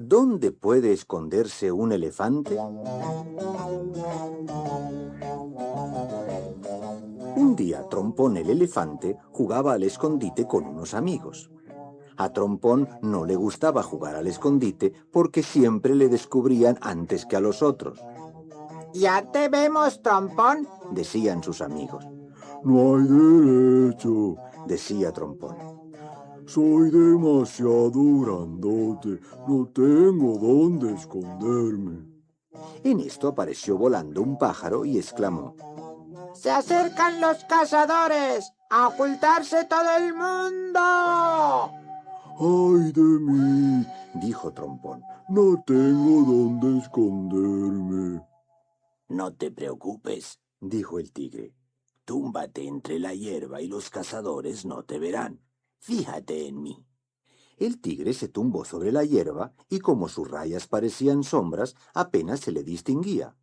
¿Dónde puede esconderse un elefante? Un día, Trompón el elefante jugaba al escondite con unos amigos. A Trompón no le gustaba jugar al escondite porque siempre le descubrían antes que a los otros. Ya te vemos, Trompón. Decían sus amigos. No hay derecho, Decía Trompón. soy demasiado grandote, no tengo dónde esconderme. En esto apareció volando un pájaro y exclamó. ¡Se acercan los cazadores! ¡A ocultarse todo el mundo! ¡Ay de mí! Dijo Trompón. No tengo dónde esconderme. No te preocupes, dijo el tigre. Túmbate entre la hierba y los cazadores no te verán. Fíjate en mí. El tigre se tumbó sobre la hierba y como sus rayas parecían sombras, apenas se le distinguía.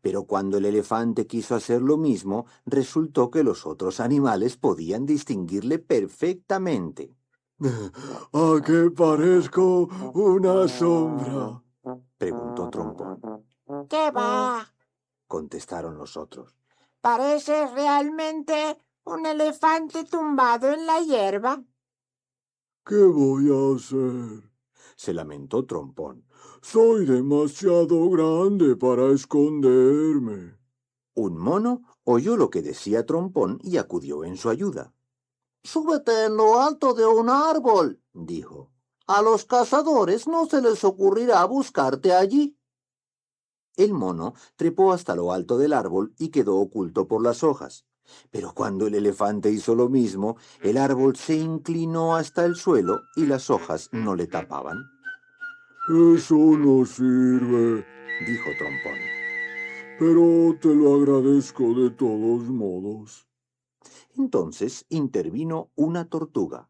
Pero cuando el elefante quiso hacer lo mismo, resultó que los otros animales podían distinguirle perfectamente. ¿A qué parezco una sombra? Preguntó Trompón. ¿Qué va? Contestaron los otros. Pareces realmente un elefante tumbado en la hierba. ¿Qué voy a hacer? Se lamentó Trompón. Soy demasiado grande para esconderme. Un mono oyó lo que decía Trompón y acudió en su ayuda. Súbete en lo alto de un árbol, dijo. a los cazadores no se les ocurrirá buscarte allí. El mono trepó hasta lo alto del árbol y quedó oculto por las hojas. Pero cuando el elefante hizo lo mismo, el árbol se inclinó hasta el suelo y las hojas no le tapaban. Eso no sirve, Dijo Trompón. pero te lo agradezco de todos modos. Entonces intervino una tortuga.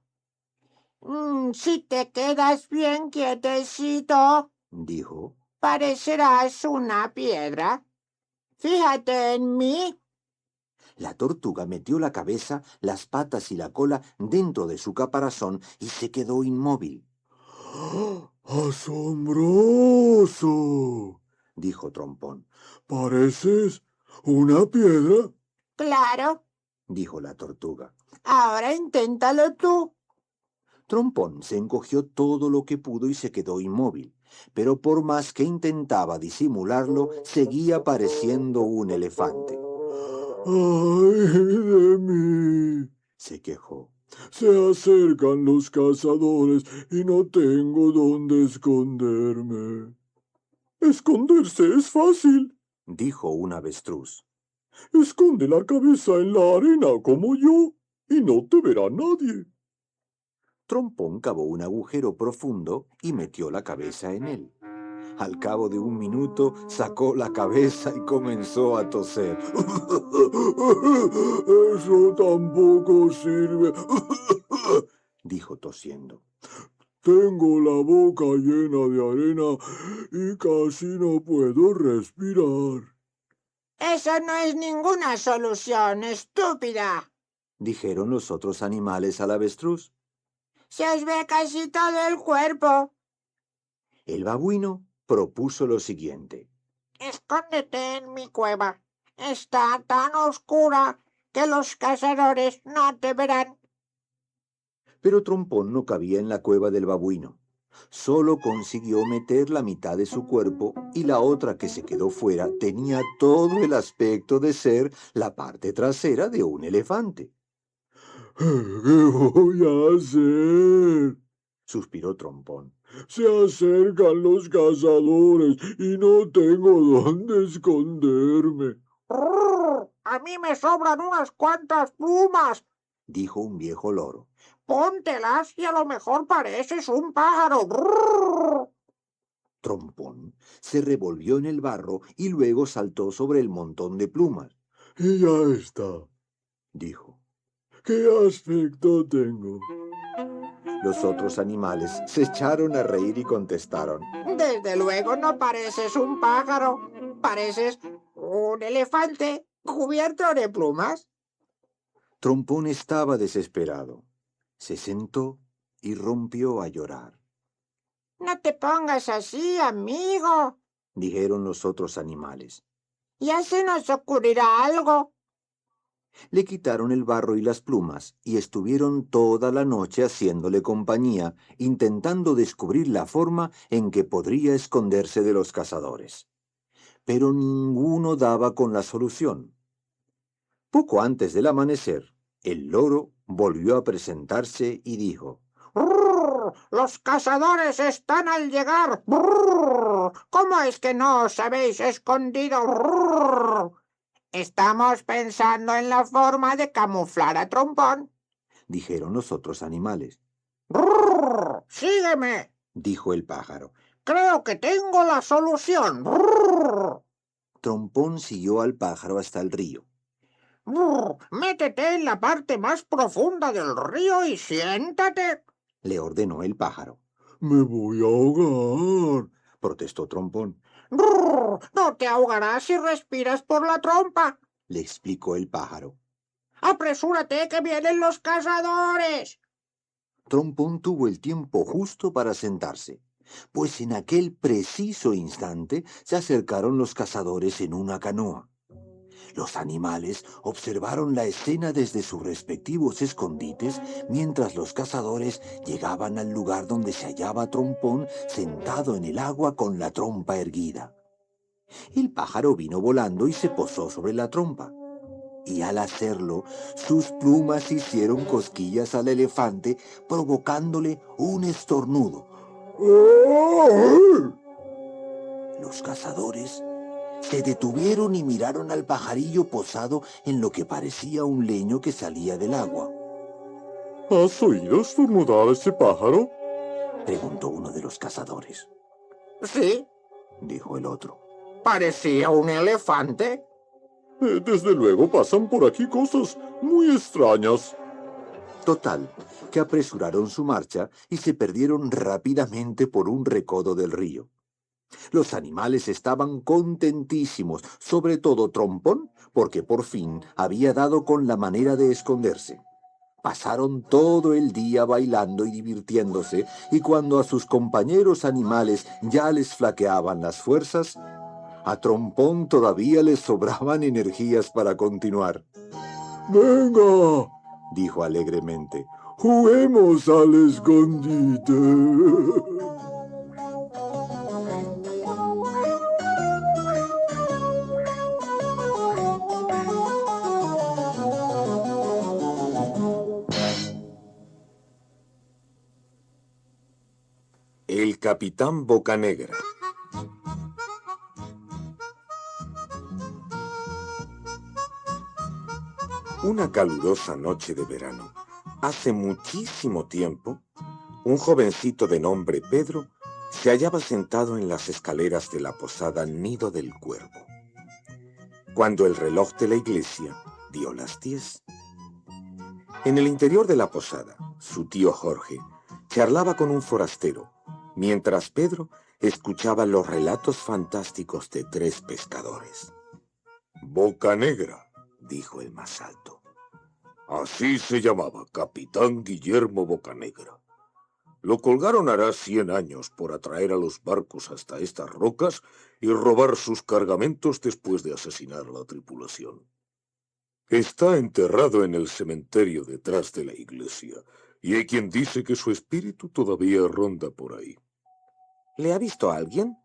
Si te quedas bien quietecito, Dijo. parecerás una piedra. Fíjate en mí. La tortuga metió la cabeza, las patas y la cola dentro de su caparazón y se quedó inmóvil. ¡Asombroso!, Dijo Trompón. ¿Pareces una piedra? Claro. Dijo la tortuga. Ahora inténtalo tú. Trompón se encogió todo lo que pudo y se quedó inmóvil, pero por más que intentaba disimularlo, seguía pareciendo un elefante. ¡Ay de mí! Se quejó. Se acercan los cazadores y no tengo dónde esconderme. Esconderse es fácil. Dijo un avestruz. Esconde la cabeza en la arena como yo y no te verá nadie. Trompón cavó un agujero profundo y metió la cabeza en él. Al cabo de un minuto sacó la cabeza y comenzó a toser. Eso tampoco sirve, Dijo tosiendo. tengo la boca llena de arena y casi no puedo respirar. Esa no es ninguna solución, estúpida. Dijeron los otros animales al avestruz. Se os ve casi todo el cuerpo. El babuino propuso lo siguiente. Escóndete en mi cueva. Está tan oscura que los cazadores no te verán. Pero Trompón no cabía en la cueva del babuino. Solo consiguió meter la mitad de su cuerpo y la otra que se quedó fuera tenía todo el aspecto de ser la parte trasera de un elefante. ¿Qué voy a hacer? Suspiró Trompón. Se acercan los cazadores y no tengo dónde esconderme. A mí me sobran unas cuantas plumas. Dijo un viejo loro. Póntelas y a lo mejor pareces un pájaro. Trompón se revolvió en el barro y luego saltó sobre el montón de plumas. Y ya está. Dijo. ¿Qué aspecto tengo? Los otros animales se echaron a reír y contestaron. Desde luego no pareces un pájaro. Pareces un elefante cubierto de plumas. Trompón estaba desesperado. Se sentó y rompió a llorar. No te pongas así, amigo. dijeron los otros animales. Ya se nos ocurrirá algo. Le quitaron el barro y las plumas y estuvieron toda la noche haciéndole compañía, intentando descubrir la forma en que podría esconderse de los cazadores. Pero ninguno daba con la solución. Poco antes del amanecer, el loro volvió a presentarse y dijo: ¡Brrr! Los cazadores están al llegar. ¡Brrr! ¿Cómo es que no os habéis escondido? ¡Brrr! Estamos pensando en la forma de camuflar a Trompón. dijeron los otros animales. ¡Brrr! Sígueme. Dijo el pájaro. Creo que tengo la solución. ¡Brrr! Trompón siguió al pájaro hasta el río. ¡Brrr! Métete en la parte más profunda del río y siéntate. Le ordenó el pájaro. Me voy a ahogar. Protestó Trompón. ¡Brrr! No te ahogarás si respiras por la trompa. Le explicó el pájaro. ¡Apresúrate que vienen los cazadores! Trompón tuvo el tiempo justo para sentarse, pues en aquel preciso instante se acercaron los cazadores en una canoa. Los animales observaron la escena desde sus respectivos escondites mientras los cazadores llegaban al lugar donde se hallaba Trompón sentado en el agua con la trompa erguida. El pájaro vino volando y se posó sobre la trompa. Y al hacerlo, sus plumas hicieron cosquillas al elefante, provocándole un estornudo. Los cazadores se detuvieron y miraron al pajarillo posado en lo que parecía un leño que salía del agua. ¿Has oído estornudar a ese pájaro? Preguntó uno de los cazadores. Sí, Dijo el otro. parecía un elefante. Desde luego pasan por aquí cosas muy extrañas. Total, que apresuraron su marcha y se perdieron rápidamente por un recodo del río. Los animales estaban contentísimos, sobre todo Trompón, porque por fin había dado con la manera de esconderse. Pasaron todo el día bailando y divirtiéndose, y cuando a sus compañeros animales ya les flaqueaban las fuerzas, a Trompón todavía les sobraban energías para continuar. Venga, Dijo alegremente. juguemos al escondite. El capitán Bocanegra. Una calurosa noche de verano, hace muchísimo tiempo, un jovencito de nombre Pedro se hallaba sentado en las escaleras de la posada Nido del Cuervo, cuando el reloj de la iglesia dio las 10. En el interior de la posada, su tío Jorge charlaba con un forastero, mientras Pedro escuchaba los relatos fantásticos de 3 pescadores. Bocanegra. Dijo el más alto. Así se llamaba, Capitán Guillermo Bocanegra. Lo colgaron hará 100 años por atraer a los barcos hasta estas rocas y robar sus cargamentos después de asesinar a la tripulación. Está enterrado en el cementerio detrás de la iglesia, y hay quien dice que su espíritu todavía ronda por ahí. ¿Le ha visto a alguien?,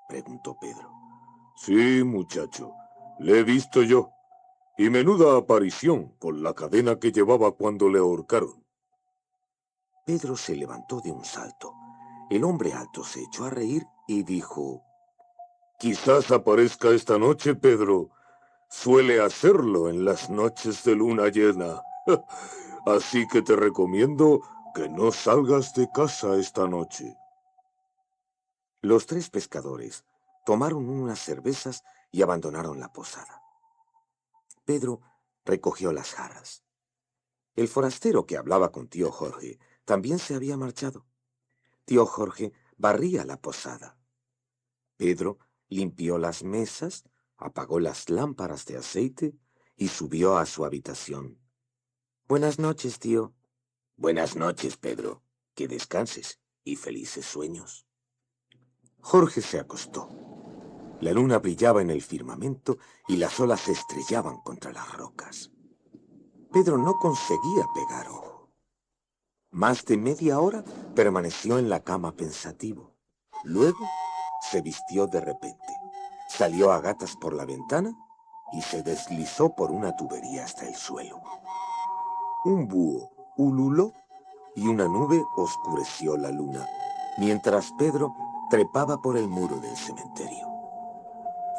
preguntó Pedro. Sí, muchacho, le he visto yo. Y menuda aparición con la cadena que llevaba cuando le ahorcaron. Pedro se levantó de un salto. El hombre alto se echó a reír y dijo: Quizás aparezca esta noche, Pedro. Suele hacerlo en las noches de luna llena. Así que te recomiendo que no salgas de casa esta noche. Los 3 pescadores tomaron unas cervezas y abandonaron la posada. Pedro recogió las jarras. El forastero que hablaba con tío Jorge también se había marchado. Tío Jorge barría la posada. Pedro limpió las mesas, apagó las lámparas de aceite y subió a su habitación. Buenas noches, tío. Buenas noches, Pedro. Que descanses y felices sueños. Jorge se acostó. La luna brillaba en el firmamento y las olas se estrellaban contra las rocas. Pedro no conseguía pegar ojo. Más de media hora permaneció en la cama pensativo. Luego se vistió de repente, salió a gatas por la ventana y se deslizó por una tubería hasta el suelo. Un búho ululó y una nube oscureció la luna, mientras Pedro trepaba por el muro del cementerio.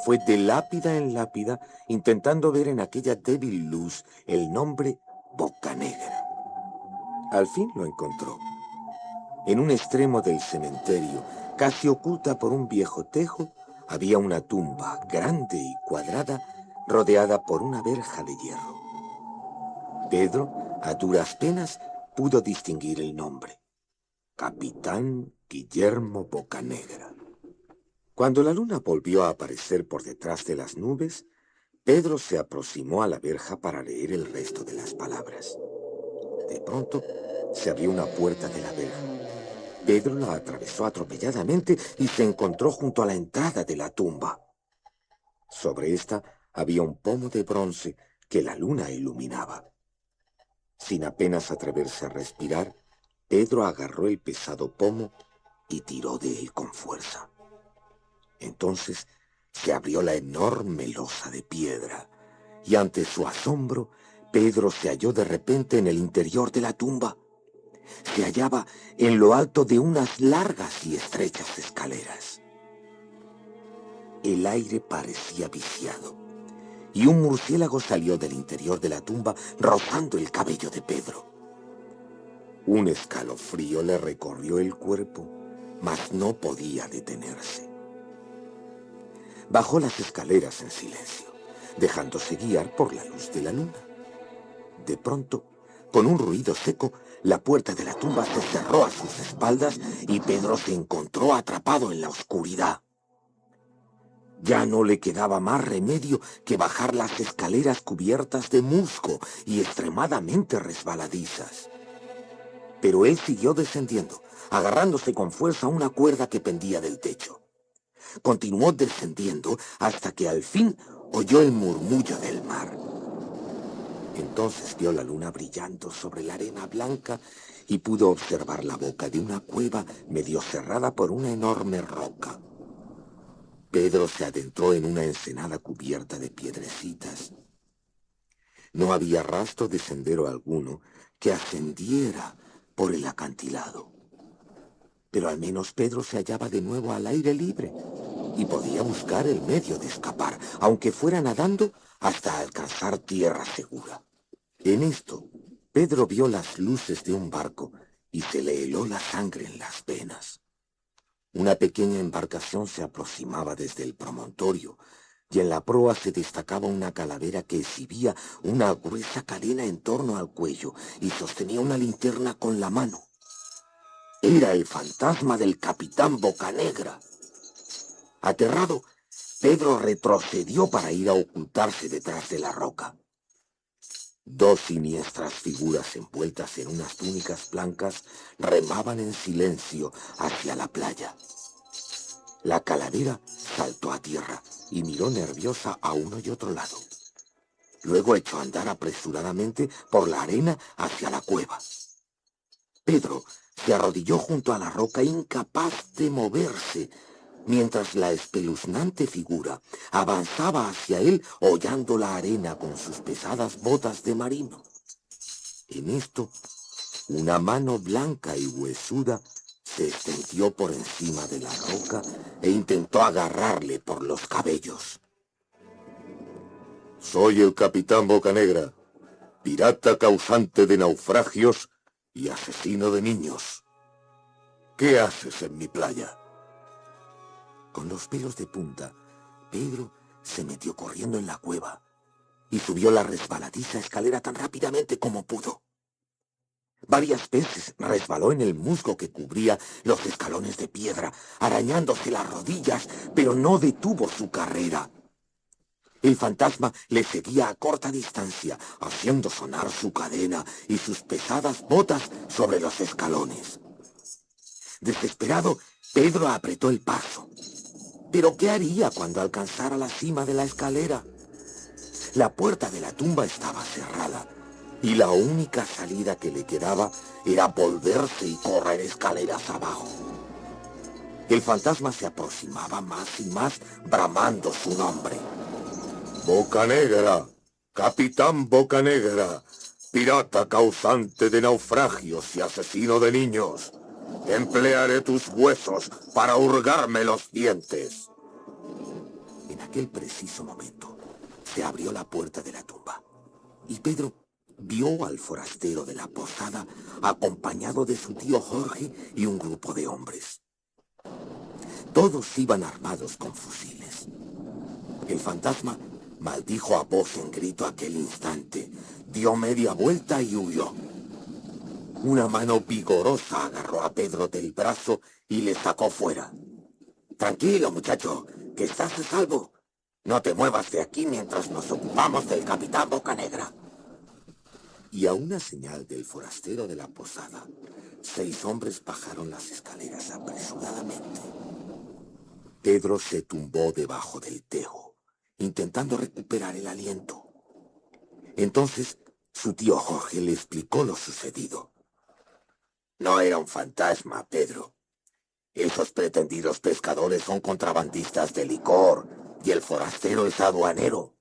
Fue de lápida en lápida, intentando ver en aquella débil luz el nombre Bocanegra. Al fin lo encontró. En un extremo del cementerio, casi oculta por un viejo tejo, había una tumba grande y cuadrada, rodeada por una verja de hierro. Pedro, a duras penas, pudo distinguir el nombre: Capitán Guillermo Bocanegra. Cuando la luna volvió a aparecer por detrás de las nubes, Pedro se aproximó a la verja para leer el resto de las palabras. De pronto, se abrió una puerta de la verja. Pedro la atravesó atropelladamente y se encontró junto a la entrada de la tumba. Sobre esta había un pomo de bronce que la luna iluminaba. Sin apenas atreverse a respirar, Pedro agarró el pesado pomo y tiró de él con fuerza. Entonces se abrió la enorme losa de piedra, y ante su asombro, Pedro se halló de repente en el interior de la tumba. Se hallaba en lo alto de unas largas y estrechas escaleras. El aire parecía viciado, y un murciélago salió del interior de la tumba rozando el cabello de Pedro. Un escalofrío le recorrió el cuerpo, mas no podía detenerse. Bajó las escaleras en silencio, dejándose guiar por la luz de la luna. De pronto, con un ruido seco, la puerta de la tumba se cerró a sus espaldas y Pedro se encontró atrapado en la oscuridad. Ya no le quedaba más remedio que bajar las escaleras cubiertas de musgo y extremadamente resbaladizas. Pero él siguió descendiendo, agarrándose con fuerza a una cuerda que pendía del techo. Continuó descendiendo hasta que al fin oyó el murmullo del mar. Entonces vio la luna brillando sobre la arena blanca y pudo observar la boca de una cueva medio cerrada por una enorme roca. Pedro se adentró en una ensenada cubierta de piedrecitas. No había rastro de sendero alguno que ascendiera por el acantilado. Pero al menos Pedro se hallaba de nuevo al aire libre y podía buscar el medio de escapar, aunque fuera nadando hasta alcanzar tierra segura. En esto, Pedro vio las luces de un barco y se le heló la sangre en las venas. Una pequeña embarcación se aproximaba desde el promontorio y en la proa se destacaba una calavera que exhibía una gruesa cadena en torno al cuello y sostenía una linterna con la mano. Era el fantasma del capitán Bocanegra. Aterrado, Pedro retrocedió para ir a ocultarse detrás de la roca. Dos siniestras figuras envueltas en unas túnicas blancas remaban en silencio hacia la playa. La calavera saltó a tierra y miró nerviosa a uno y otro lado. Luego echó a andar apresuradamente por la arena hacia la cueva. Pedro se arrodilló junto a la roca incapaz de moverse, mientras la espeluznante figura avanzaba hacia él hollando la arena con sus pesadas botas de marino. En esto, una mano blanca y huesuda se extendió por encima de la roca e intentó agarrarle por los cabellos. Soy el capitán Bocanegra, pirata causante de naufragios y asesino de niños. ¿Qué haces en mi playa? Con los pelos de punta, Pedro se metió corriendo en la cueva y subió la resbaladiza escalera tan rápidamente como pudo. Varias veces resbaló en el musgo que cubría los escalones de piedra, arañándose las rodillas, pero no detuvo su carrera. El fantasma le seguía a corta distancia, haciendo sonar su cadena y sus pesadas botas sobre los escalones. Desesperado, Pedro apretó el paso. Pero ¿qué haría cuando alcanzara la cima de la escalera? La puerta de la tumba estaba cerrada y la única salida que le quedaba era volverse y correr escaleras abajo. El fantasma se aproximaba más y más, bramando su nombre. Bocanegra, Capitán Bocanegra, pirata causante de naufragios y asesino de niños. Emplearé tus huesos para hurgarme los dientes. En aquel preciso momento se abrió la puerta de la tumba y Pedro vio al forastero de la posada acompañado de su tío Jorge y un grupo de hombres. Todos iban armados con fusiles. El fantasma maldijo a voz en grito aquel instante, dio media vuelta y huyó. Una mano vigorosa agarró a Pedro del brazo y le sacó fuera. Tranquilo, muchacho, que estás a salvo. No te muevas de aquí mientras nos ocupamos del capitán Bocanegra. Y a una señal del forastero de la posada, 6 hombres bajaron las escaleras apresuradamente. Pedro se tumbó debajo del tejo, intentando recuperar el aliento. Entonces, su tío Jorge le explicó lo sucedido. No era un fantasma, Pedro. Esos pretendidos pescadores son contrabandistas de licor y el forastero es aduanero.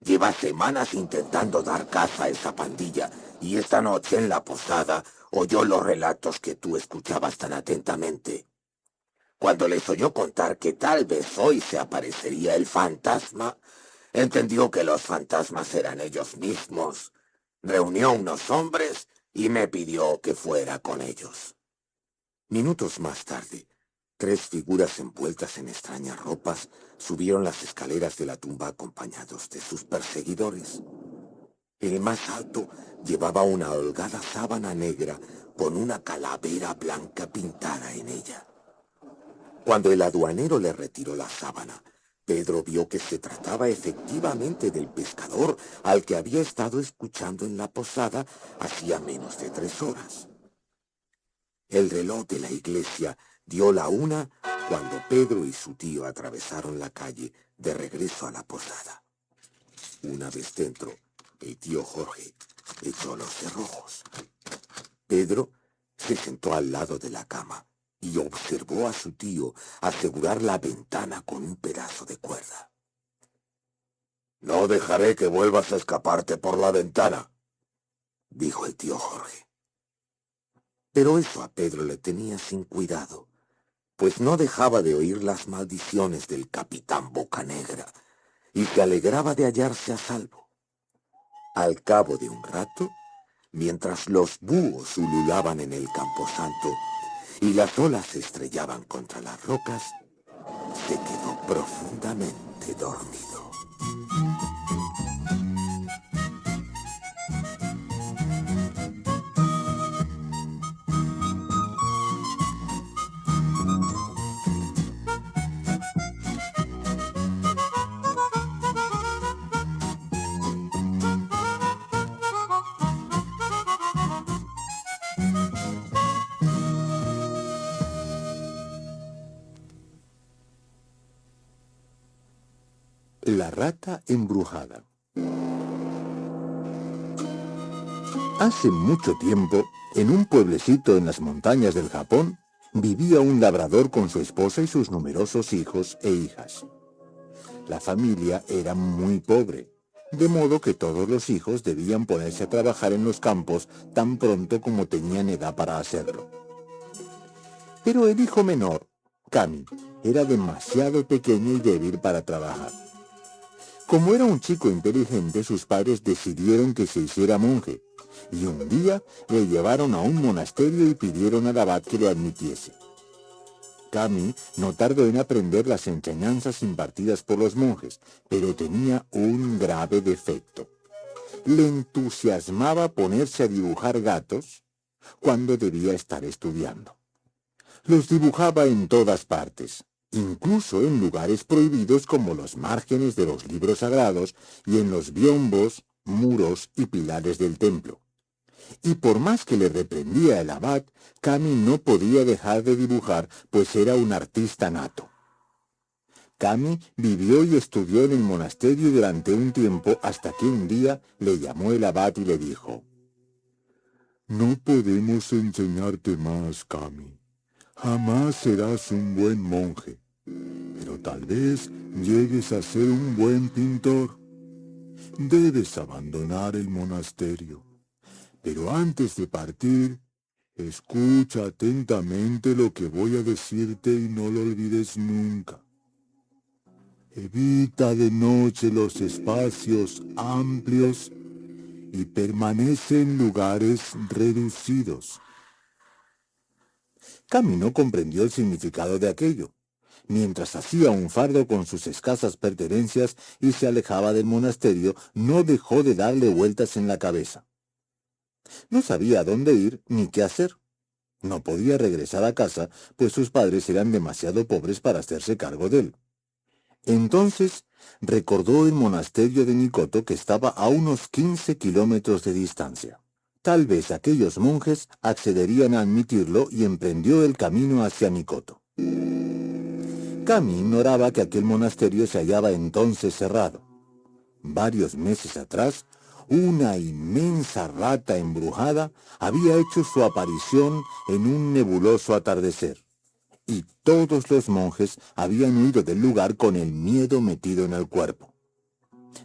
Lleva semanas intentando dar caza a esa pandilla y esta noche en la posada oyó los relatos que tú escuchabas tan atentamente. Cuando les oyó contar que tal vez hoy se aparecería el fantasma, entendió que los fantasmas eran ellos mismos. Reunió unos hombres y me pidió que fuera con ellos. Minutos más tarde, 3 figuras envueltas en extrañas ropas subieron las escaleras de la tumba acompañados de sus perseguidores. El más alto llevaba una holgada sábana negra con una calavera blanca pintada en ella. Cuando el aduanero le retiró la sábana, Pedro vio que se trataba efectivamente del pescador al que había estado escuchando en la posada hacía menos de 3 horas. El reloj de la iglesia dio la 1 cuando Pedro y su tío atravesaron la calle de regreso a la posada. Una vez dentro, el tío Jorge echó los cerrojos. Pedro se sentó al lado de la cama y observó a su tío asegurar la ventana con un pedazo de cuerda. No dejaré que vuelvas a escaparte por la ventana, dijo el tío Jorge. Pero eso a Pedro le tenía sin cuidado, pues no dejaba de oír las maldiciones del capitán Bocanegra y se alegraba de hallarse a salvo. Al cabo de un rato, mientras los búhos ululaban en el camposanto y las olas se estrellaban contra las rocas, se quedó profundamente dormido. La rata embrujada. Hace mucho tiempo, en un pueblecito en las montañas del Japón, vivía un labrador con su esposa y sus numerosos hijos e hijas. La familia era muy pobre, de modo que todos los hijos debían ponerse a trabajar en los campos tan pronto como tenían edad para hacerlo. Pero el hijo menor, Kami, era demasiado pequeño y débil para trabajar. Como era un chico inteligente, sus padres decidieron que se hiciera monje, y un día le llevaron a un monasterio y pidieron al abad que lo admitiese. Kami no tardó en aprender las enseñanzas impartidas por los monjes, pero tenía un grave defecto. Le entusiasmaba ponerse a dibujar gatos cuando debía estar estudiando. Los dibujaba en todas partes, incluso en lugares prohibidos como los márgenes de los libros sagrados y en los biombos, muros y pilares del templo. Y por más que le reprendía el abad, Kami no podía dejar de dibujar, pues era un artista nato. Kami vivió y estudió en el monasterio durante un tiempo hasta que un día le llamó el abad y le dijo: No podemos enseñarte más, Kami. Jamás serás un buen monje, pero tal vez llegues a ser un buen pintor. Debes abandonar el monasterio, pero antes de partir, escucha atentamente lo que voy a decirte y no lo olvides nunca. Evita de noche los espacios amplios y permanece en lugares reducidos. Kami no comprendió el significado de aquello, mientras hacía un fardo con sus escasas pertenencias y se alejaba del monasterio. No dejó de darle vueltas en la cabeza. No sabía a dónde ir ni qué hacer. No podía regresar a casa, pues sus padres eran demasiado pobres para hacerse cargo de él. Entonces recordó el monasterio de Mikoto, que estaba a unos 15 kilómetros de distancia. Tal vez aquellos monjes accederían a admitirlo y emprendió el camino hacia Mikoto. Kami ignoraba que aquel monasterio se hallaba entonces cerrado. Varios meses atrás, una inmensa rata embrujada había hecho su aparición en un nebuloso atardecer, y todos los monjes habían huido del lugar con el miedo metido en el cuerpo.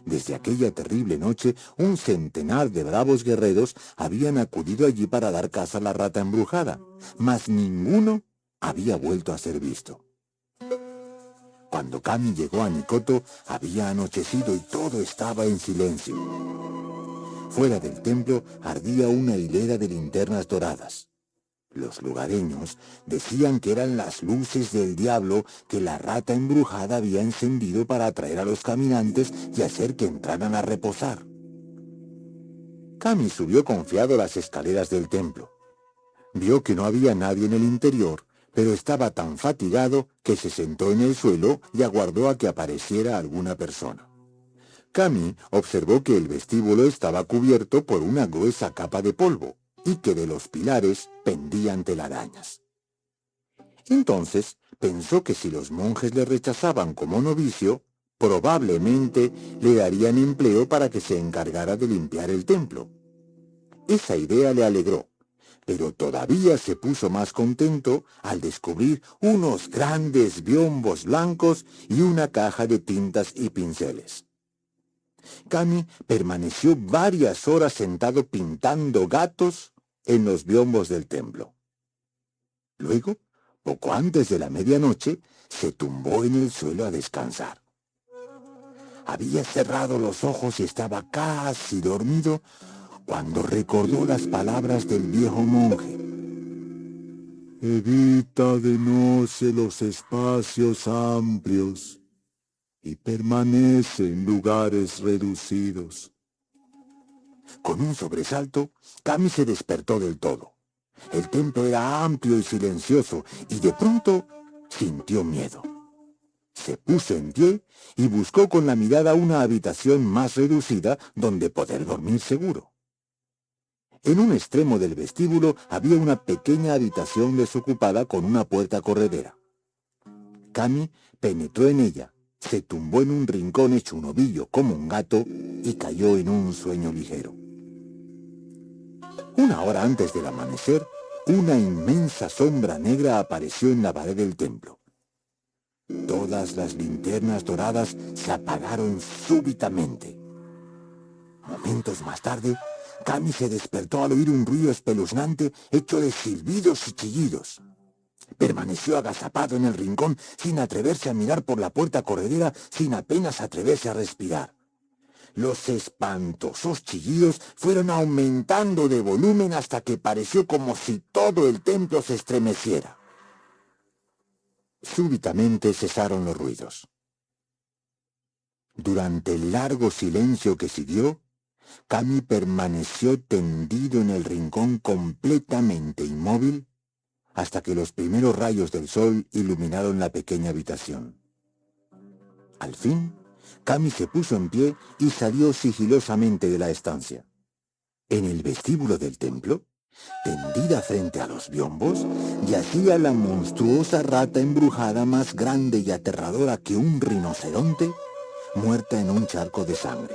Desde aquella terrible noche, un centenar de bravos guerreros habían acudido allí para dar caza a la rata embrujada, mas ninguno había vuelto a ser visto. Cuando Kami llegó a Mikoto, había anochecido y todo estaba en silencio. Fuera del templo ardía una hilera de linternas doradas. Los lugareños decían que eran las luces del diablo que la rata embrujada había encendido para atraer a los caminantes y hacer que entraran a reposar. Kami subió confiado las escaleras del templo. Vio que no había nadie en el interior, pero estaba tan fatigado que se sentó en el suelo y aguardó a que apareciera alguna persona. Kami observó que el vestíbulo estaba cubierto por una gruesa capa de polvo y que de los pilares pendían telarañas. Entonces pensó que si los monjes le rechazaban como novicio, probablemente le darían empleo para que se encargara de limpiar el templo. Esa idea le alegró, pero todavía se puso más contento al descubrir unos grandes biombos blancos y una caja de tintas y pinceles. Kami permaneció varias horas sentado pintando gatos en los biombos del templo. Luego, poco antes de la medianoche, se tumbó en el suelo a descansar. Había cerrado los ojos y estaba casi dormido cuando recordó las palabras del viejo monje. Evita de noche los espacios amplios y permanece en lugares reducidos. Con un sobresalto, Kami se despertó del todo. El templo era amplio y silencioso, y de pronto sintió miedo. Se puso en pie y buscó con la mirada una habitación más reducida donde poder dormir seguro. En un extremo del vestíbulo había una pequeña habitación desocupada con una puerta corredera. Kami penetró en ella, se tumbó en un rincón hecho un ovillo como un gato y cayó en un sueño ligero. Una hora antes del amanecer, una inmensa sombra negra apareció en la pared del templo. Todas las linternas doradas se apagaron súbitamente. Momentos más tarde, Kami se despertó al oír un ruido espeluznante hecho de silbidos y chillidos. Permaneció agazapado en el rincón sin atreverse a mirar por la puerta corredera, sin apenas atreverse a respirar. Los espantosos chillidos fueron aumentando de volumen hasta que pareció como si todo el templo se estremeciera. Súbitamente cesaron los ruidos. Durante el largo silencio que siguió, Kami permaneció tendido en el rincón completamente inmóvil hasta que los primeros rayos del sol iluminaron la pequeña habitación. Al fin, Kami se puso en pie y salió sigilosamente de la estancia. En el vestíbulo del templo, Tendida frente a los biombos, yacía la monstruosa rata embrujada más grande y aterradora que un rinoceronte, muerta en un charco de sangre.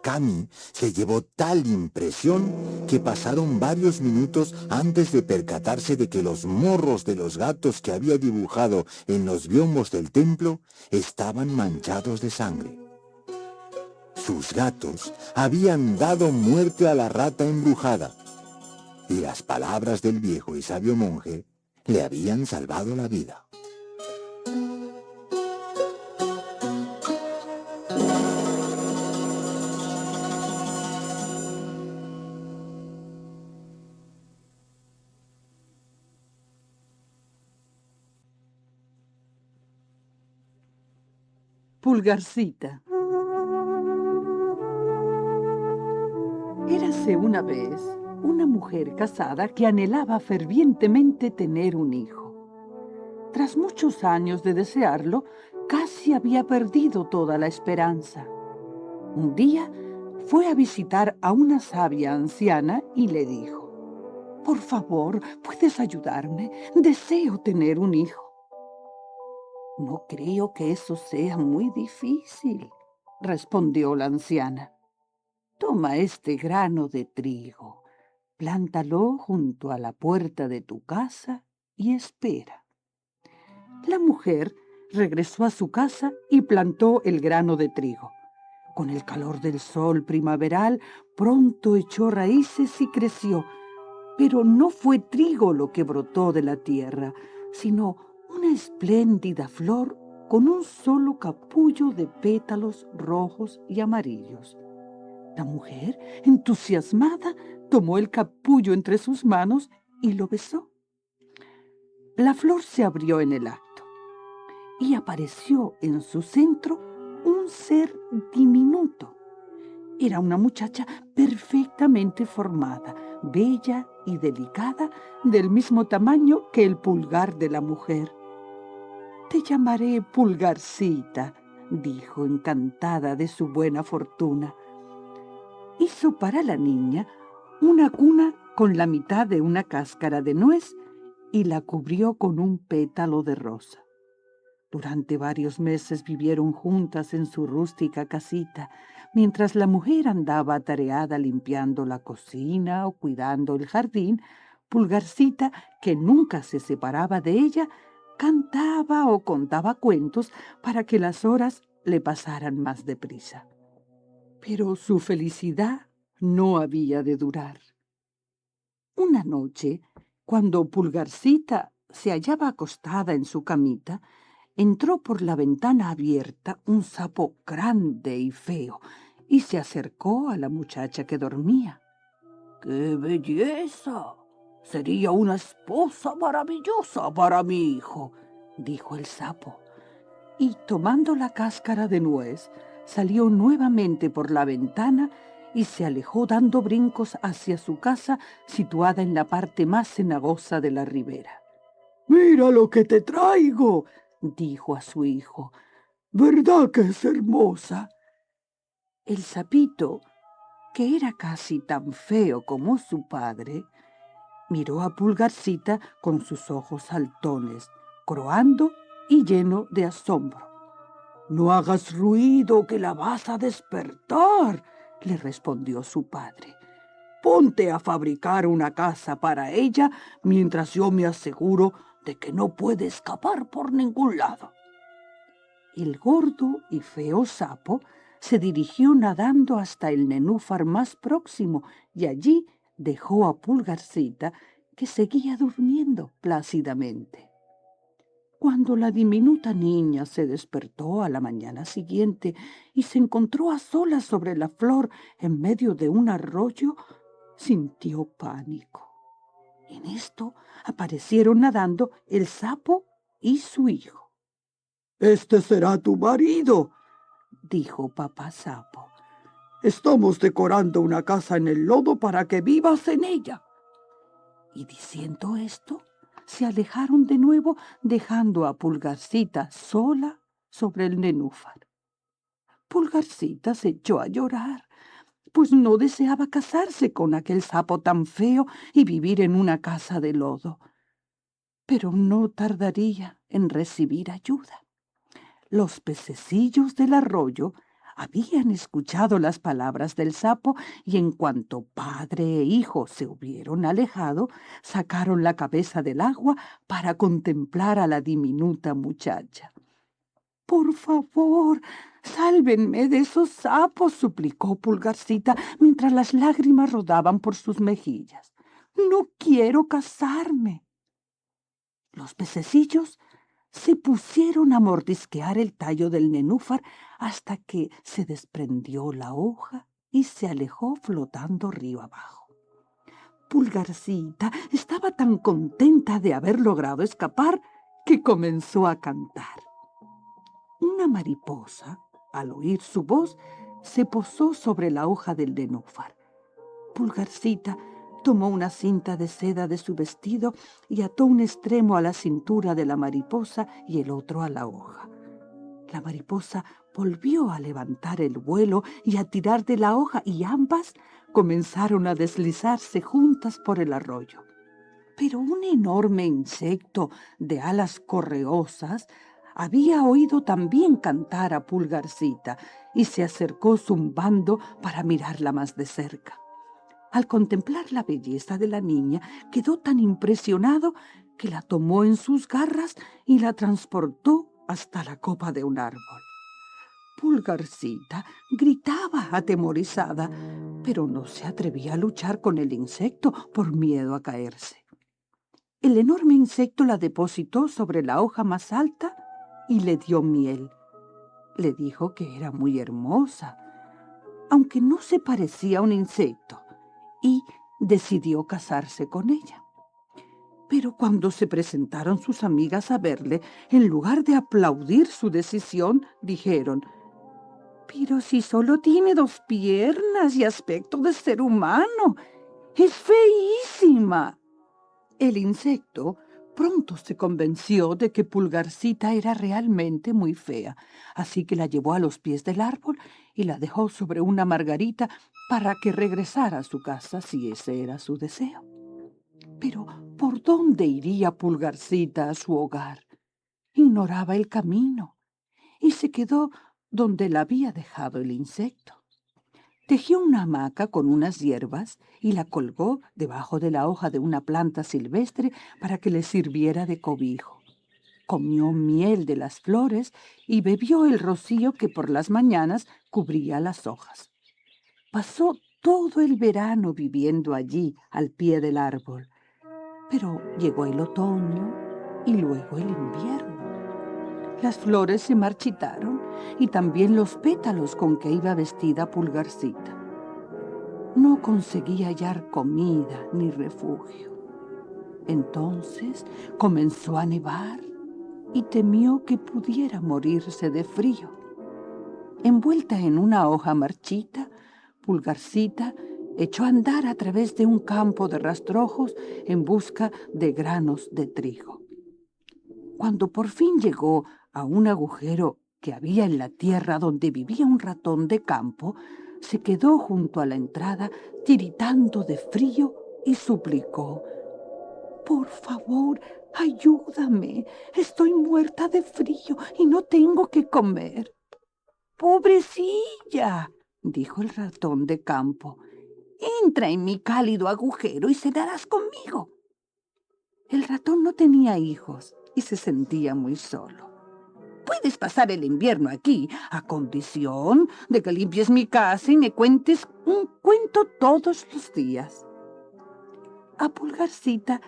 Cami se llevó tal impresión que pasaron varios minutos antes de percatarse de que los morros de los gatos que había dibujado en los biombos del templo estaban manchados de sangre. Sus gatos habían dado muerte a la rata embrujada, y las palabras del viejo y sabio monje le habían salvado la vida. Pulgarcita. Érase una vez una mujer casada que anhelaba fervientemente tener un hijo. Tras muchos años de desearlo, casi había perdido toda la esperanza. Un día fue a visitar a una sabia anciana y le dijo: «Por favor, ¿puedes ayudarme? Deseo tener un hijo». «No creo que eso sea muy difícil», respondió la anciana. «Toma este grano de trigo, plántalo junto a la puerta de tu casa y espera». La mujer regresó a su casa y plantó el grano de trigo. Con el calor del sol primaveral, pronto echó raíces y creció. Pero no fue trigo lo que brotó de la tierra, sino una espléndida flor con un solo capullo de pétalos rojos y amarillos. La mujer, entusiasmada, tomó el capullo entre sus manos y lo besó. La flor se abrió en el acto y apareció en su centro un ser diminuto. Era una muchacha perfectamente formada, bella y delicada, del mismo tamaño que el pulgar de la mujer. «Te llamaré Pulgarcita», dijo, encantada de su buena fortuna. Hizo para la niña una cuna con la mitad de una cáscara de nuez y la cubrió con un pétalo de rosa. Durante varios meses vivieron juntas en su rústica casita, mientras la mujer andaba atareada limpiando la cocina o cuidando el jardín. Pulgarcita, que nunca se separaba de ella, cantaba o contaba cuentos para que las horas le pasaran más deprisa. Pero su felicidad no había de durar. Una noche, cuando Pulgarcita se hallaba acostada en su camita, entró por la ventana abierta un sapo grande y feo y se acercó a la muchacha que dormía. «¡Qué belleza! Sería una esposa maravillosa para mi hijo», dijo el sapo. Y tomando la cáscara de nuez, salió nuevamente por la ventana y se alejó dando brincos hacia su casa situada en la parte más cenagosa de la ribera. «¡Mira lo que te traigo!», dijo a su hijo. «¿Verdad que es hermosa?». El sapito, que era casi tan feo como su padre, miró a Pulgarcita con sus ojos saltones, croando y lleno de asombro. «No hagas ruido, que la vas a despertar», le respondió su padre. «Ponte a fabricar una casa para ella mientras yo me aseguro de que no puede escapar por ningún lado». El gordo y feo sapo se dirigió nadando hasta el nenúfar más próximo y allí dejó a Pulgarcita, que seguía durmiendo plácidamente. Cuando la diminuta niña se despertó a la mañana siguiente y se encontró a solas sobre la flor en medio de un arroyo, sintió pánico. En esto aparecieron nadando el sapo y su hijo. «Este será tu marido», dijo papá sapo. «Estamos decorando una casa en el lodo para que vivas en ella». Y diciendo esto, se alejaron de nuevo, dejando a Pulgarcita sola sobre el nenúfar. Pulgarcita se echó a llorar, pues no deseaba casarse con aquel sapo tan feo y vivir en una casa de lodo. Pero no tardaría en recibir ayuda. Los pececillos del arroyo habían escuchado las palabras del sapo y en cuanto padre e hijo se hubieron alejado, sacaron la cabeza del agua para contemplar a la diminuta muchacha. «Por favor, sálvenme de esos sapos», suplicó Pulgarcita mientras las lágrimas rodaban por sus mejillas. «No quiero casarme». Los pececillos se pusieron a mordisquear el tallo del nenúfar hasta que se desprendió la hoja y se alejó flotando río abajo. Pulgarcita estaba tan contenta de haber logrado escapar que comenzó a cantar. Una mariposa, al oír su voz, se posó sobre la hoja del nenúfar. Pulgarcita tomó una cinta de seda de su vestido y ató un extremo a la cintura de la mariposa y el otro a la hoja. La mariposa volvió a levantar el vuelo y a tirar de la hoja, y ambas comenzaron a deslizarse juntas por el arroyo. Pero un enorme insecto de alas correosas había oído también cantar a Pulgarcita y se acercó zumbando para mirarla más de cerca. Al contemplar la belleza de la niña, quedó tan impresionado que la tomó en sus garras y la transportó hasta la copa de un árbol. Pulgarcita gritaba atemorizada, pero no se atrevía a luchar con el insecto por miedo a caerse. El enorme insecto la depositó sobre la hoja más alta y le dio miel. Le dijo que era muy hermosa, aunque no se parecía a un insecto, y decidió casarse con ella. Pero cuando se presentaron sus amigas a verle, en lugar de aplaudir su decisión, dijeron: «Pero si solo tiene 2 piernas y aspecto de ser humano, es feísima». El insecto pronto se convenció de que Pulgarcita era realmente muy fea, así que la llevó a los pies del árbol y la dejó sobre una margarita para que regresara a su casa si ese era su deseo. Pero ¿por dónde iría Pulgarcita a su hogar? Ignoraba el camino y se quedó donde la había dejado el insecto. Tejió una hamaca con unas hierbas y la colgó debajo de la hoja de una planta silvestre para que le sirviera de cobijo. Comió miel de las flores y bebió el rocío que por las mañanas cubría las hojas. Pasó todo el verano viviendo allí, al pie del árbol. Pero llegó el otoño y luego el invierno. Las flores se marchitaron y también los pétalos con que iba vestida Pulgarcita. No conseguía hallar comida ni refugio. Entonces comenzó a nevar y temió que pudiera morirse de frío. Envuelta en una hoja marchita, Pulgarcita echó a andar a través de un campo de rastrojos en busca de granos de trigo. Cuando por fin llegó a un agujero que había en la tierra donde vivía un ratón de campo, se quedó junto a la entrada tiritando de frío y suplicó: «Por favor, ayúdame. Estoy muerta de frío y no tengo que comer». «Pobrecilla», dijo el ratón de campo, «entra en mi cálido agujero y cenarás conmigo». El ratón no tenía hijos y se sentía muy solo. «Puedes pasar el invierno aquí, a condición de que limpies mi casa y me cuentes un cuento todos los días». A Pulgarcita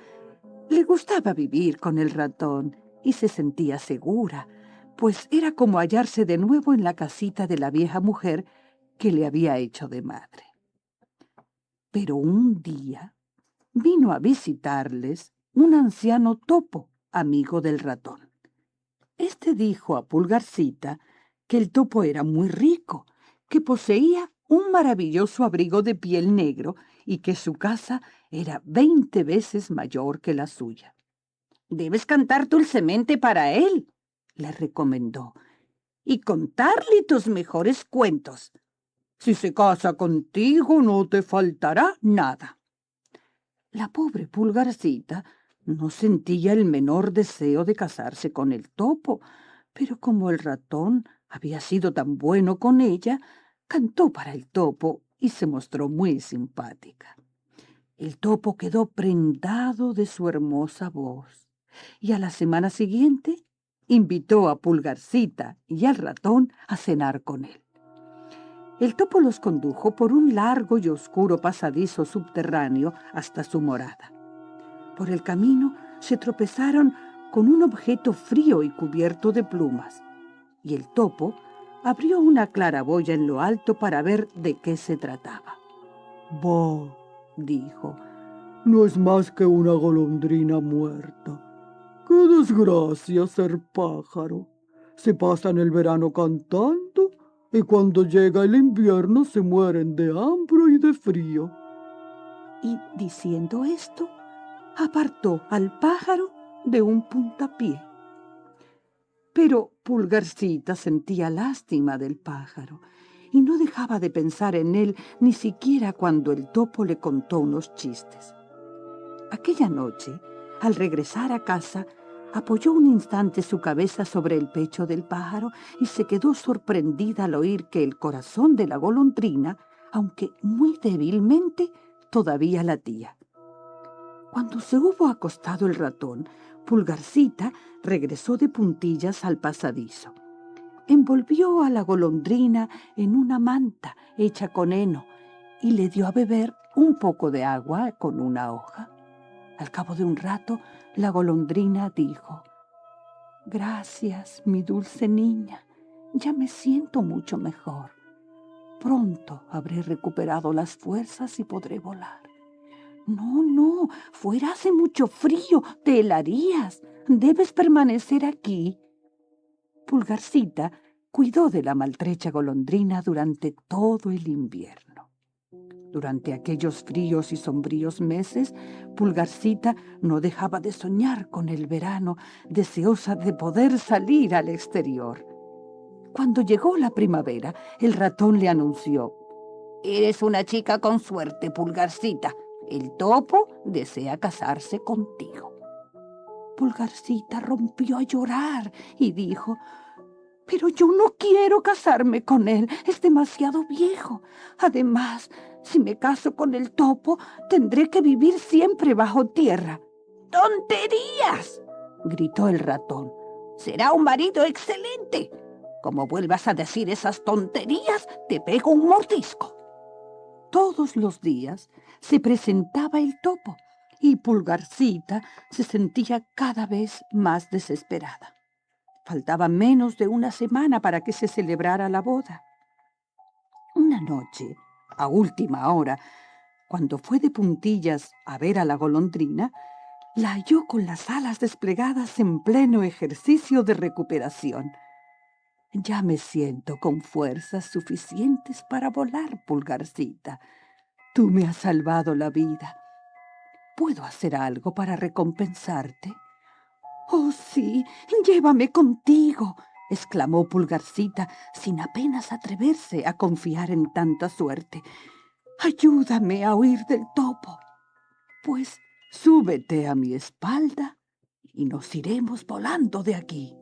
le gustaba vivir con el ratón y se sentía segura, pues era como hallarse de nuevo en la casita de la vieja mujer que le había hecho de madre. Pero un día vino a visitarles un anciano topo, amigo del ratón. Este dijo a Pulgarcita que el topo era muy rico, que poseía un maravilloso abrigo de piel negro y que su casa era 20 veces mayor que la suya. «Debes cantar dulcemente para él», le recomendó, «y contarle tus mejores cuentos. Si se casa contigo, no te faltará nada. La pobre Pulgarcita no sentía el menor deseo de casarse con el topo, pero como el ratón había sido tan bueno con ella, cantó para el topo y se mostró muy simpática. El topo quedó prendado de su hermosa voz y a la semana siguiente invitó a Pulgarcita y al ratón a cenar con él. El topo los condujo por un largo y oscuro pasadizo subterráneo hasta su morada. Por el camino se tropezaron con un objeto frío y cubierto de plumas, y el topo abrió una claraboya en lo alto para ver de qué se trataba. «Bah», dijo, «no es más que una golondrina muerta. ¡Qué desgracia ser pájaro! Se pasan el verano cantando y cuando llega el invierno se mueren de hambre y de frío». Y diciendo esto, apartó al pájaro de un puntapié. Pero Pulgarcita sentía lástima del pájaro y no dejaba de pensar en él ni siquiera cuando el topo le contó unos chistes. Aquella noche, al regresar a casa, apoyó un instante su cabeza sobre el pecho del pájaro y se quedó sorprendida al oír que el corazón de la golondrina, aunque muy débilmente, todavía latía. Cuando se hubo acostado el ratón, Pulgarcita regresó de puntillas al pasadizo. Envolvió a la golondrina en una manta hecha con heno y le dio a beber un poco de agua con una hoja. Al cabo de un rato, la golondrina dijo: «Gracias, mi dulce niña, ya me siento mucho mejor. Pronto habré recuperado las fuerzas y podré volar». «No, no, fuera hace mucho frío, te helarías. Debes permanecer aquí». Pulgarcita cuidó de la maltrecha golondrina durante todo el invierno. Durante aquellos fríos y sombríos meses, Pulgarcita no dejaba de soñar con el verano, deseosa de poder salir al exterior. Cuando llegó la primavera, el ratón le anunció: «Eres una chica con suerte, Pulgarcita. El topo desea casarse contigo». Pulgarcita rompió a llorar y dijo: «Pero yo no quiero casarme con él, es demasiado viejo. Además, si me caso con el topo, tendré que vivir siempre bajo tierra». «¡Tonterías!», gritó el ratón. «Será un marido excelente. Como vuelvas a decir esas tonterías, te pego un mordisco». Todos los días se presentaba el topo y Pulgarcita se sentía cada vez más desesperada. Faltaba menos de una semana para que se celebrara la boda. Una noche, a última hora, cuando fue de puntillas a ver a la golondrina, la halló con las alas desplegadas en pleno ejercicio de recuperación. «Ya me siento con fuerzas suficientes para volar, Pulgarcita. Tú me has salvado la vida. ¿Puedo hacer algo para recompensarte?» «Oh, sí, llévame contigo», exclamó Pulgarcita, sin apenas atreverse a confiar en tanta suerte. «Ayúdame a huir del topo». «Pues súbete a mi espalda y nos iremos volando de aquí».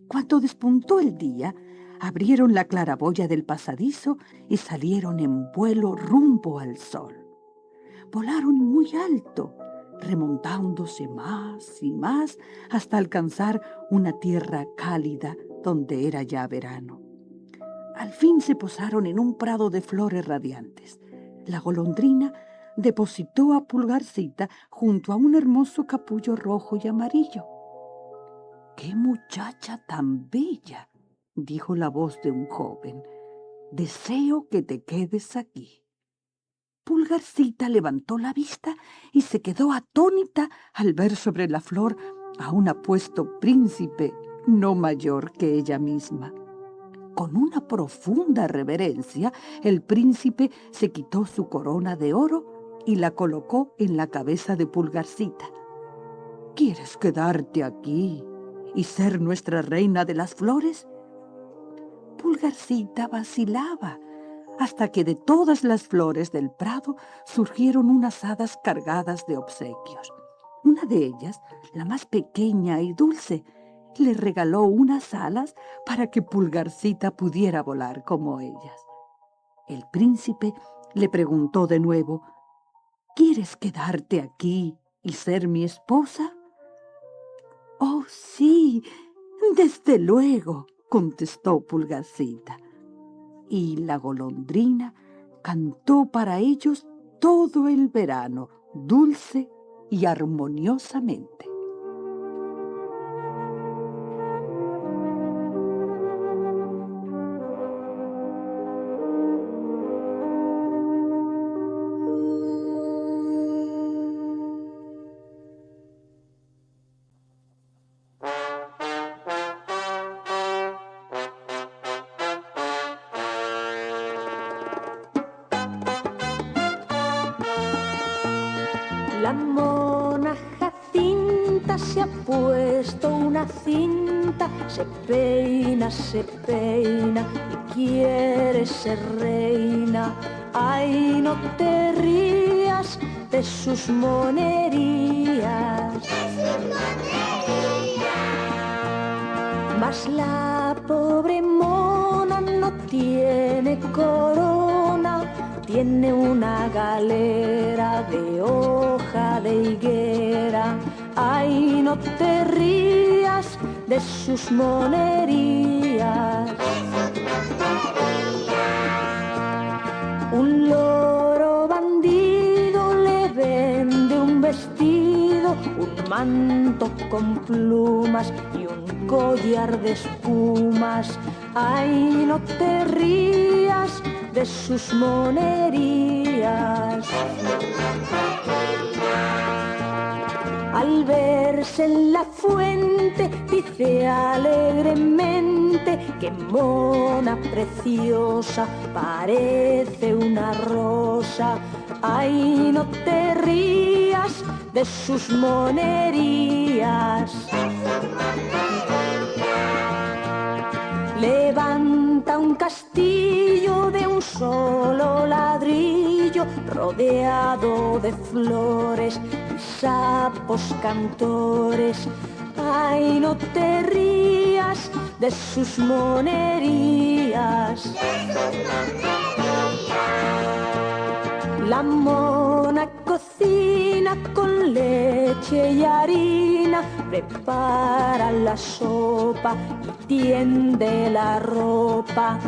Cuando despuntó el día, abrieron la claraboya del pasadizo y salieron en vuelo rumbo al sol. Volaron muy alto, remontándose más y más hasta alcanzar una tierra cálida donde era ya verano. Al fin se posaron en un prado de flores radiantes. La golondrina depositó a Pulgarcita junto a un hermoso capullo rojo y amarillo. «¡Qué muchacha tan bella!», dijo la voz de un joven. «Deseo que te quedes aquí». Pulgarcita levantó la vista y se quedó atónita al ver sobre la flor a un apuesto príncipe no mayor que ella misma. Con una profunda reverencia, el príncipe se quitó su corona de oro y la colocó en la cabeza de Pulgarcita. «¿Quieres quedarte aquí y ser nuestra reina de las flores?». Pulgarcita vacilaba. hasta que de todas las flores del prado surgieron unas hadas cargadas de obsequios. Una de ellas, la más pequeña y dulce, le regaló unas alas para que Pulgarcita pudiera volar como ellas. El príncipe le preguntó de nuevo: ¿quieres quedarte aquí y ser mi esposa? «Oh, sí, desde luego», contestó Pulgarcita. Y la golondrina cantó para ellos todo el verano, dulce y armoniosamente. La mona Jacinta se ha puesto una cinta, se peina y quiere ser reina. Ay, no te rías de sus monerías. Mas la pobre mona no tiene corona, tiene una galera de hoja de higuera. Ay, no te rías de sus monerías. Un loro bandido le vende un vestido, un manto con plumas y un collar de espumas. Ay, no te rías de sus monerías. Al verse en la fuente dice alegremente: qué mona preciosa, parece una rosa. Ay, no te rías de sus monerías. Levanta un castillo de un solo ladrillo, rodeado de flores y sapos cantores. Ay, no te rías de sus monerías. La mona cocina con leche y harina, prepara la sopa y tiende la ropa.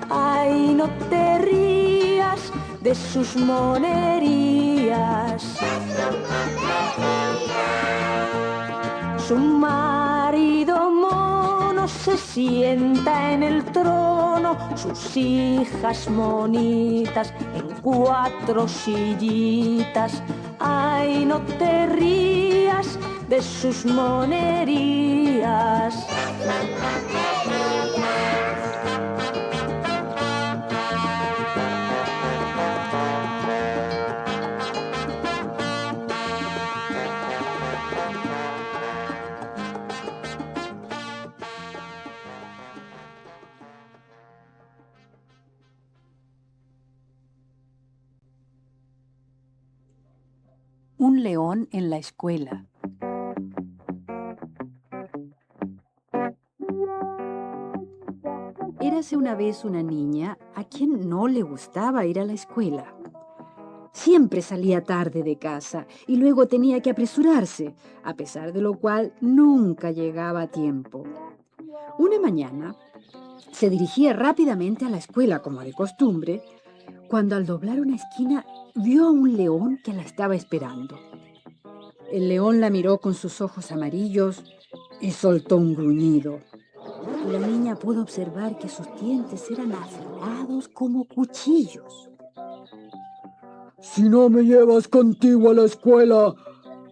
Ay, no te rías de sus monerías. Su marido mono se sienta en el trono, sus hijas monitas en 4 sillitas. Ay, no te rías de sus monerías. Un león en la escuela. Érase una vez una niña a quien no le gustaba ir a la escuela. Siempre salía tarde de casa y luego tenía que apresurarse, a pesar de lo cual nunca llegaba a tiempo. Una mañana se dirigía rápidamente a la escuela como de costumbre, cuando al doblar una esquina vio a un león que la estaba esperando. El león la miró con sus ojos amarillos y soltó un gruñido. La niña pudo observar que sus dientes eran afilados como cuchillos. «Si no me llevas contigo a la escuela,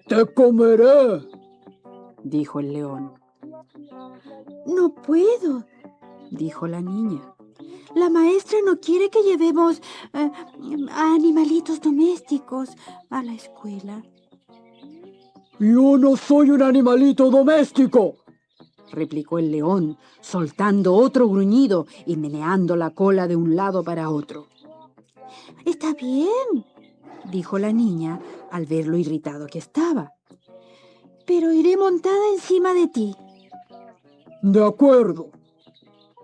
te comeré», dijo el león. «No puedo», dijo la niña. «La maestra no quiere que llevemos a animalitos domésticos a la escuela». «Yo no soy un animalito doméstico», replicó el león, soltando otro gruñido y meneando la cola de un lado para otro. Está bien, dijo la niña al ver lo irritado que estaba. pero iré montada encima de ti. De acuerdo.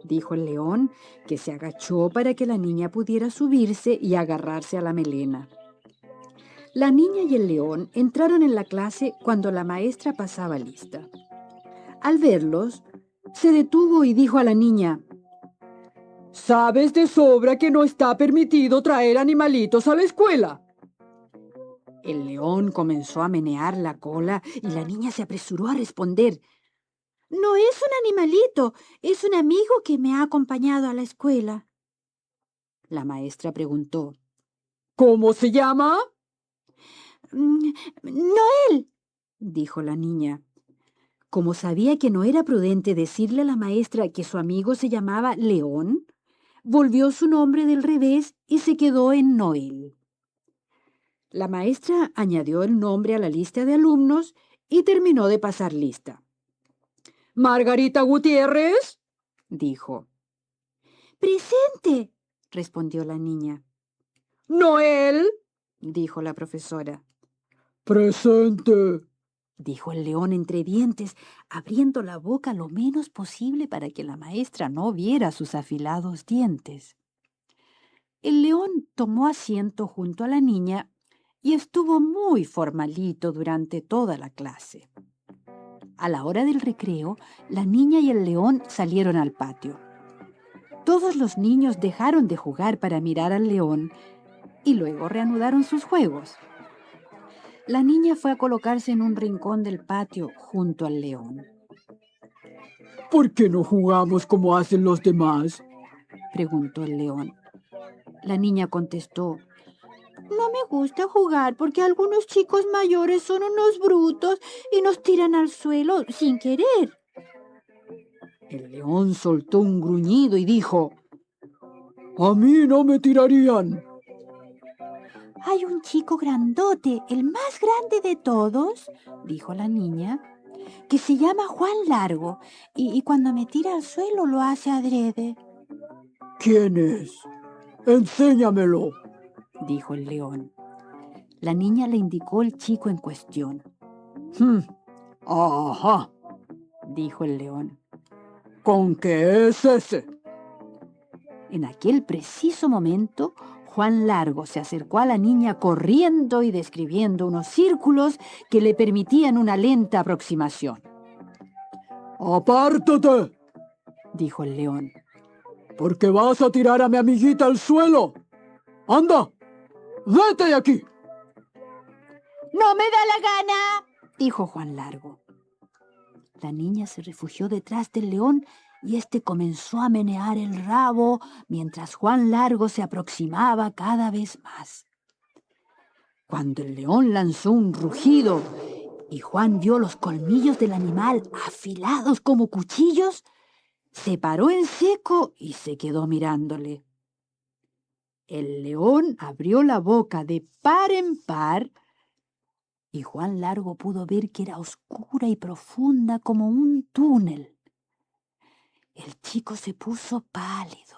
Dijo el león, que se agachó para que la niña pudiera subirse y agarrarse a la melena. La niña y el león entraron en la clase cuando la maestra pasaba lista. Al verlos, se detuvo y dijo a la niña: Sabes de sobra que no está permitido traer animalitos a la escuela. El león comenzó a menear la cola y la niña se apresuró a responder: No es un animalito, es un amigo que me ha acompañado a la escuela. La maestra preguntó: ¿Cómo se llama? Noel, dijo la niña. Como sabía que no era prudente decirle a la maestra que su amigo se llamaba León, volvió su nombre del revés y se quedó en Noel. La maestra añadió el nombre a la lista de alumnos y terminó de pasar lista. Margarita Gutiérrez, dijo. presente, respondió la niña. Noel, dijo la profesora. presente. Dijo el león entre dientes, abriendo la boca lo menos posible para que la maestra no viera sus afilados dientes. El león tomó asiento junto a la niña y estuvo muy formalito durante toda la clase. A la hora del recreo, la niña y el león salieron al patio. Todos los niños dejaron de jugar para mirar al león y luego reanudaron sus juegos. La niña fue a colocarse en un rincón del patio junto al león. ¿Por qué no jugamos como hacen los demás? Preguntó el león. La niña contestó: no me gusta jugar porque algunos chicos mayores son unos brutos y nos tiran al suelo sin querer. El león soltó un gruñido y dijo: A mí no me tirarían. Hay un chico grandote, el más grande de todos, dijo la niña, que se llama Juan Largo y cuando me tira al suelo lo hace adrede. ¿Quién es? Enséñamelo, dijo el león. La niña le indicó el chico en cuestión. Ajá, dijo el león. ¿Con qué es ese? En aquel preciso momento, Juan Largo se acercó a la niña corriendo y describiendo unos círculos que le permitían una lenta aproximación. ¡Apártate!, dijo el león. porque vas a tirar a mi amiguita al suelo. ¡Anda! ¡Vete de aquí! ¡No me da la gana!, dijo Juan Largo. La niña se refugió detrás del león y éste comenzó a menear el rabo mientras Juan Largo se aproximaba cada vez más. Cuando el león lanzó un rugido y Juan vio los colmillos del animal afilados como cuchillos, se paró en seco y se quedó mirándole. El león abrió la boca de par en par y Juan Largo pudo ver que era oscura y profunda como un túnel. El chico se puso pálido.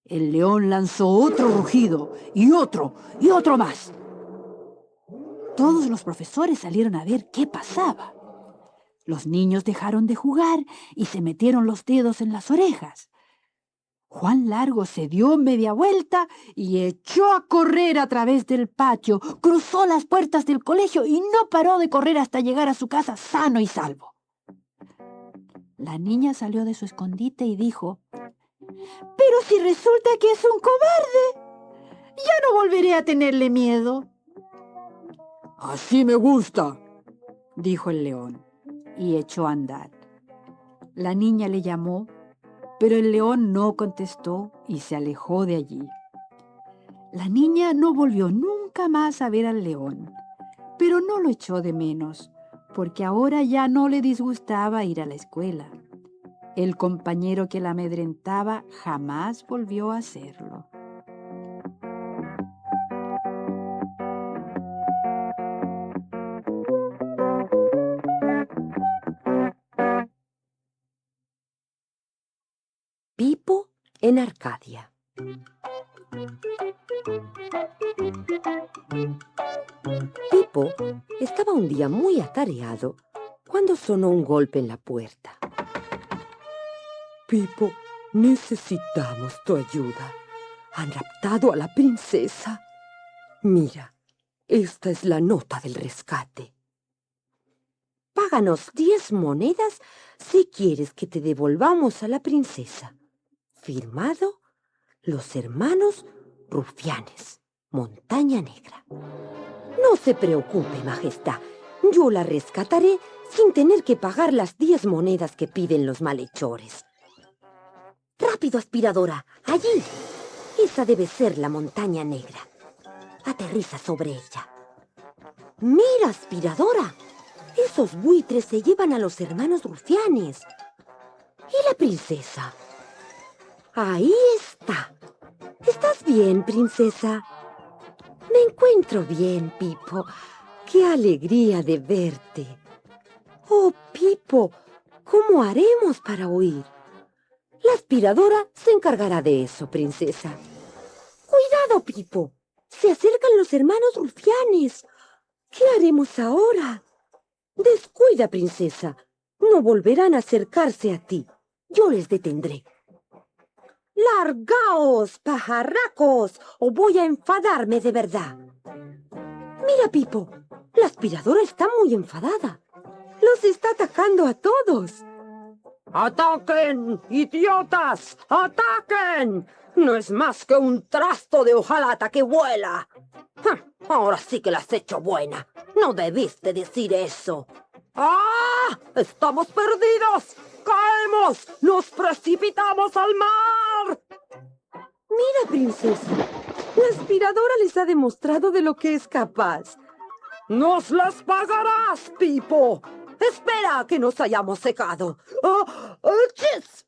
El león lanzó otro rugido y otro más. Todos los profesores salieron a ver qué pasaba. Los niños dejaron de jugar y se metieron los dedos en las orejas. Juan Largo se dio media vuelta y echó a correr a través del patio, cruzó las puertas del colegio y no paró de correr hasta llegar a su casa sano y salvo. La niña salió de su escondite y dijo: pero si resulta que es un cobarde, ya no volveré a tenerle miedo. Así me gusta, dijo el león y echó a andar. La niña le llamó, pero el león no contestó y se alejó de allí. La niña no volvió nunca más a ver al león, pero no lo echó de menos, porque ahora ya no le disgustaba ir a la escuela. El compañero que la amedrentaba jamás volvió a hacerlo. Pipo en Arcadia. Pipo estaba un día muy atareado cuando sonó un golpe en la puerta. Pipo, necesitamos tu ayuda. Han raptado a la princesa. Mira, esta es la nota del rescate. Páganos 10 monedas si quieres que te devolvamos a la princesa. Firmado, los hermanos Rufianes, Montaña Negra. No se preocupe, Majestad. Yo la rescataré sin tener que pagar las 10 monedas que piden los malhechores. ¡Rápido, aspiradora! ¡Allí! Esa debe ser la Montaña Negra. Aterriza sobre ella. ¡Mira, aspiradora! Esos buitres se llevan a los hermanos Rufianes. ¿Y la princesa? Ahí está. ¿Estás bien, princesa? Me encuentro bien, Pipo. ¡Qué alegría de verte! Oh, Pipo, ¿cómo haremos para huir? La aspiradora se encargará de eso, princesa. ¡Cuidado, Pipo! Se acercan los hermanos Rufianes. ¿Qué haremos ahora? Descuida, princesa. No volverán a acercarse a ti. Yo les detendré. ¡Largaos, pajarracos! ¡O voy a enfadarme de verdad! Mira, Pipo. La aspiradora está muy enfadada. Los está atacando a todos. ¡Ataquen, idiotas! ¡Ataquen! No es más que un trasto de hojalata que vuela. Ahora sí que la has hecho buena. No debiste decir eso. ¡Ah! ¡Estamos perdidos! ¡Caemos! ¡Nos precipitamos al mar! Mira, princesa. La aspiradora les ha demostrado de lo que es capaz. ¡Nos las pagarás, Pipo! ¡Espera a que nos hayamos secado! ¡Chis!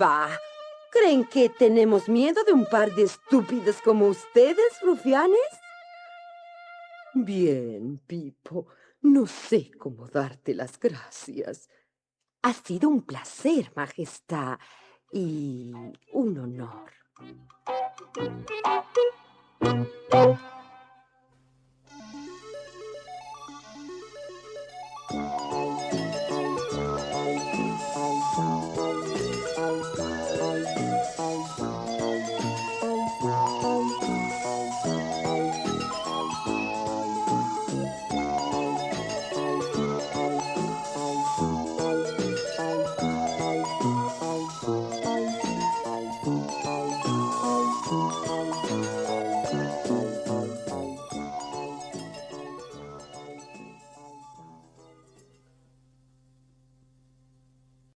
Va. ¿Creen que tenemos miedo de un par de estúpidos como ustedes, rufianes? Bien, Pipo. No sé cómo darte las gracias. Ha sido un placer, Majestad, y un honor.